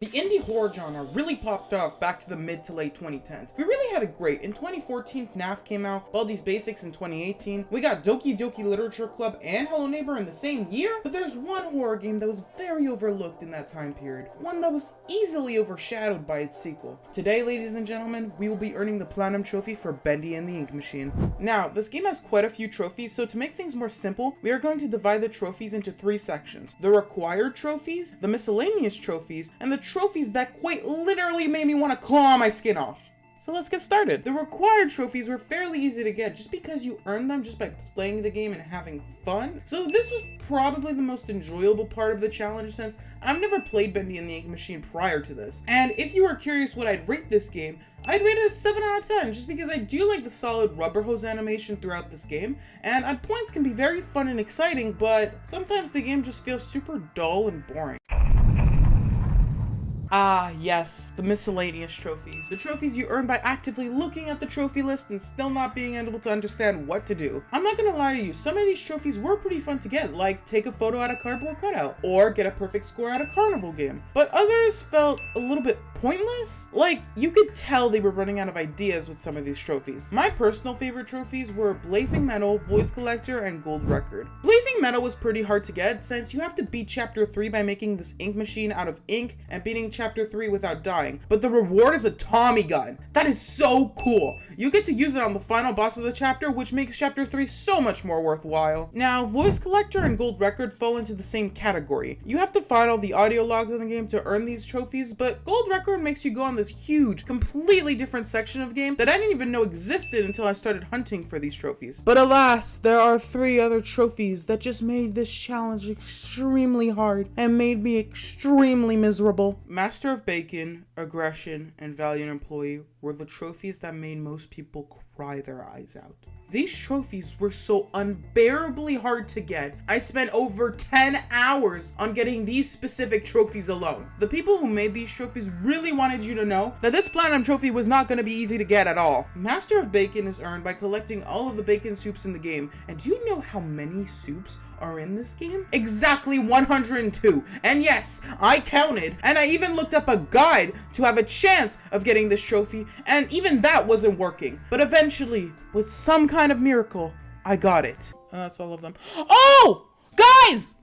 The indie horror genre really popped off back to the mid to late 2010s. We really had it great. In 2014, FNAF came out, Baldi's Basics in 2018, we got Doki Doki Literature Club and Hello Neighbor in the same year, but there's one horror game that was very overlooked in that time period, one that was easily overshadowed by its sequel. Today, ladies and gentlemen, we will be earning the Platinum Trophy for Bendy and the Ink Machine. Now, this game has quite a few trophies, so to make things more simple, we are going to divide the trophies into three sections: the required trophies, the miscellaneous trophies, and the trophies that quite literally made me want to claw my skin off. So let's get started. The required trophies were fairly easy to get just because you earn them just by playing the game and having fun. So this was probably the most enjoyable part of the challenge since I've never played Bendy and the Ink Machine prior to this. And if you are curious what I'd rate this game, I'd rate it a 7 out of 10 just because I do like the solid rubber hose animation throughout this game, and at points can be very fun and exciting, but sometimes the game just feels super dull and boring. Ah, yes, the miscellaneous trophies. The trophies you earn by actively looking at the trophy list and still not being able to understand what to do. I'm not gonna lie to you, some of these trophies were pretty fun to get, like take a photo at a cardboard cutout, or get a perfect score at a carnival game. But others felt a little bit pointless. Like, you could tell they were running out of ideas with some of these trophies. My personal favorite trophies were Blazing Metal, Voice Collector, and Gold Record. Blazing Metal was pretty hard to get since you have to beat Chapter 3 by making this ink machine out of ink and beating Chapter 3 without dying, but the reward is a Tommy gun. That is so cool. You get to use it on the final boss of the chapter, which makes Chapter 3 so much more worthwhile. Now, Voice Collector and Gold Record fall into the same category. You have to find all the audio logs in the game to earn these trophies, but Gold Record makes you go on this huge, completely different section of game that I didn't even know existed until I started hunting for these trophies. But alas, there are 3 other trophies that just made this challenge extremely hard and made me extremely miserable. Master of Bacon, Aggression, and Valiant Employee were the trophies that made most people cry their eyes out. These trophies were so unbearably hard to get. I spent over 10 hours on getting these specific trophies alone. The people who made these trophies really wanted you to know that this Platinum Trophy was not going to be easy to get at all. Master of Bacon is earned by collecting all of the bacon soups in the game. And do you know how many soups are in this game? Exactly 102. And yes, I counted, and I even looked up a guide to have a chance of getting this trophy, and even that wasn't working. But eventually, with some kind of miracle, I got it. That's all of them. Oh! Guys!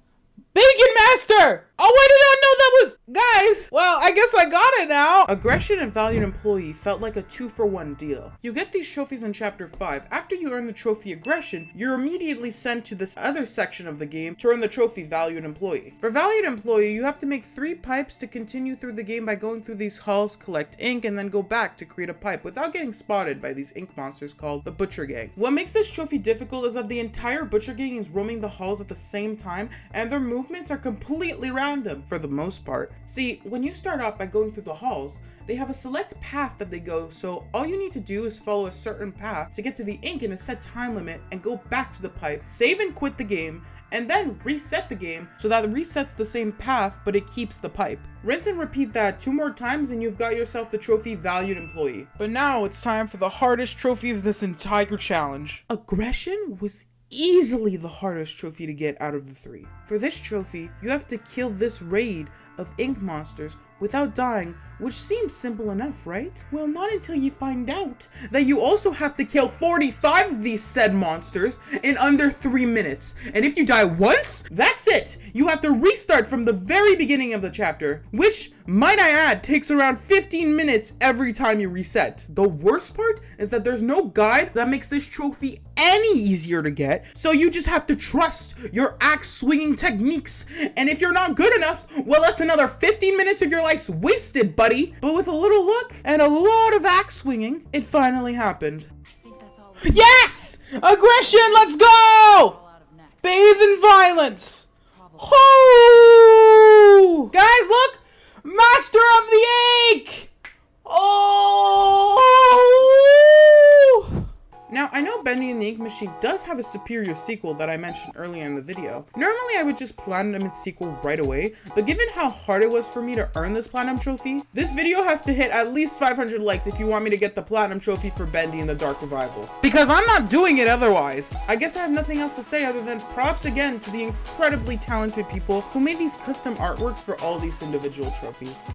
Bacon Master! Oh, I did not know that was... Guys! Well, I guess I got it now! Aggression and Valiant Employee felt like a 2-for-1 deal. You get these trophies in Chapter 5. After you earn the trophy Aggression, you're immediately sent to this other section of the game to earn the trophy Valiant Employee. For Valiant Employee, you have to make 3 pipes to continue through the game by going through these halls, collect ink, and then go back to create a pipe without getting spotted by these ink monsters called the Butcher Gang. What makes this trophy difficult is that the entire Butcher Gang is roaming the halls at the same time, and their movements are completely random for the most part. See, when you start off by going through the halls, they have a select path that they go, so all you need to do is follow a certain path to get to the ink in a set time limit and go back to the pipe, save and quit the game, and then reset the game so that it resets the same path but it keeps the pipe. Rinse and repeat that 2 more times and you've got yourself the trophy Valiant Employee. But now it's time for the hardest trophy of this entire challenge. Aggression was easily the hardest trophy to get out of the 3. For this trophy, you have to kill this raid of ink monsters without dying, which seems simple enough, right? Well, not until you find out that you also have to kill 45 of these said monsters in under 3 minutes. And if you die once, that's it! You have to restart from the very beginning of the chapter, which, might I add, takes around 15 minutes every time you reset. The worst part is that there's no guide that makes this trophy any easier to get, so you just have to trust your axe swinging techniques. And if you're not good enough, well, that's another 15 minutes of your life's wasted, buddy. But with a little luck and a lot of axe swinging, it finally happened. Yes! Aggression, let's go! Bathe in violence. Oh! Guys, look! Master of the Ink! Oh! Now, I know Bendy and the Ink Machine does have a superior sequel that I mentioned earlier in the video. Normally, I would just platinum its sequel right away, but given how hard it was for me to earn this Platinum Trophy, this video has to hit at least 500 likes if you want me to get the Platinum Trophy for Bendy in the Dark Revival. Because I'm not doing it otherwise. I guess I have nothing else to say other than props again to the incredibly talented people who made these custom artworks for all these individual trophies.